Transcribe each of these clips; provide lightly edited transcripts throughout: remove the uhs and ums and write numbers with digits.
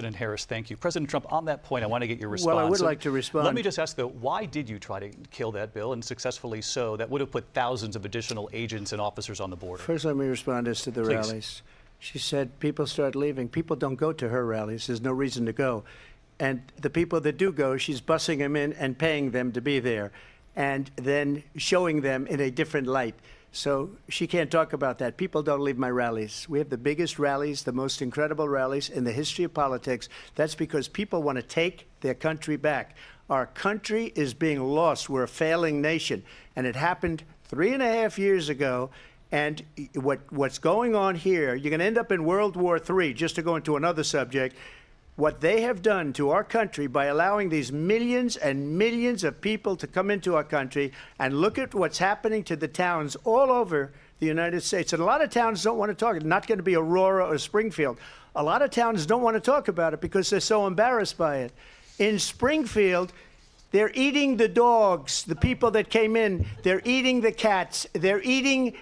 President Harris, thank you. President Trump, on that point, I want to get your response. Well, I would like to respond. Let me just ask, though, why did you try to kill that bill, and successfully so, that would have put thousands of additional agents and officers on the border? First, let me respond as to the rallies. She said people start leaving. People don't go to her rallies. There's no reason to go. And the people that do go, she's bussing them in and paying them to be there, and then showing them in a different light. So she can't talk about that. People don't leave my rallies. We have the biggest rallies, the most incredible rallies in the history of politics. That's because people want to take their country back. Our country is being lost. We're a failing nation. And it happened 3.5 years ago. And what's going on here, you're going to end up in World War III, just to go into another subject. What they have done to our country by allowing these millions and millions of people to come into our country, and look at what's happening to the towns all over the United States. And a lot of towns don't want to talk. It's not going to be Aurora or Springfield. A lot of towns don't want to talk about it because they're so embarrassed by it. In Springfield, they're eating the dogs, the people that came in. They're eating the cats. They're eating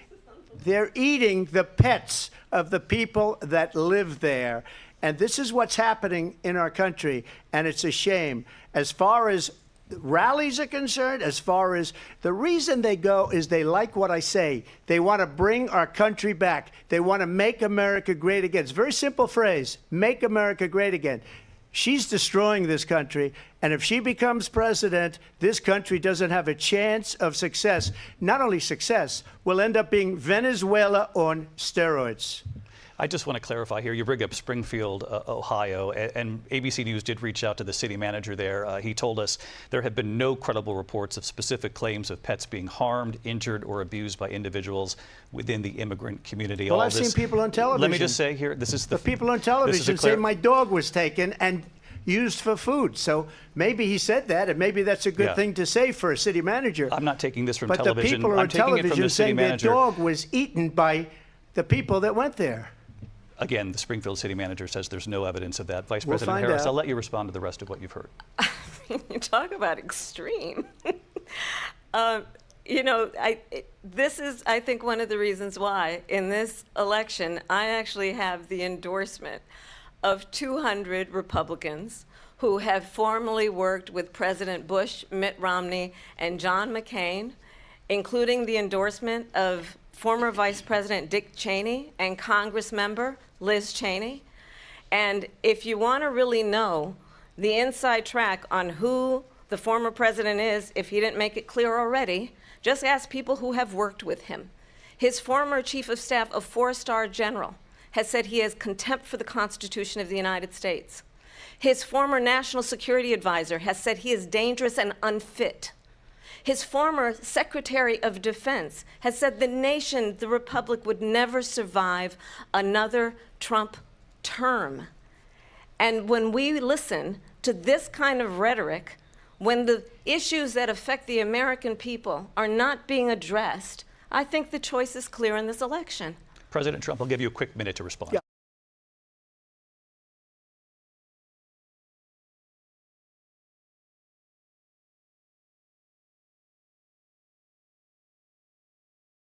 the pets of the people that live there. And this is what's happening in our country, and it's a shame. As far as rallies are concerned, as far as the reason they go is they like what I say. They want to bring our country back. They want to make America great again. It's a very simple phrase, make America great again. She's destroying this country, and if she becomes president, this country doesn't have a chance of success. Not only success, we'll end up being Venezuela on steroids. I just want to clarify here. You bring up Springfield, Ohio, and ABC News did reach out to the city manager there. He told us there have been no credible reports of specific claims of pets being harmed, injured, or abused by individuals within the immigrant community. Well, I've seen people on television. Let me just say here, this is the people on television say my dog was taken and used for food. So maybe he said that, and maybe that's a good thing to say for a city manager. I'm not taking this from but television. But the people on television saying their dog was eaten by the people that went there. Again, the Springfield city manager says there's no evidence of that. Vice President Harris, I'll let you respond to the rest of what you've heard. You talk about extreme. You know, this is, I think, one of the reasons why in this election I actually have the endorsement of 200 Republicans who have formally worked with President Bush, Mitt Romney, and John McCain, including the endorsement of former Vice President Dick Cheney and Congress member Liz Cheney. And if you want to really know the inside track on who the former president is, if he didn't make it clear already, just ask people who have worked with him. His former chief of staff, a 4-star general, has said he has contempt for the Constitution of the United States. His former national security advisor has said he is dangerous and unfit. His former Secretary of Defense has said the nation, the Republic, would never survive another Trump term. And when we listen to this kind of rhetoric, when the issues that affect the American people are not being addressed, I think the choice is clear in this election. President Trump, I'll give you a quick minute to respond.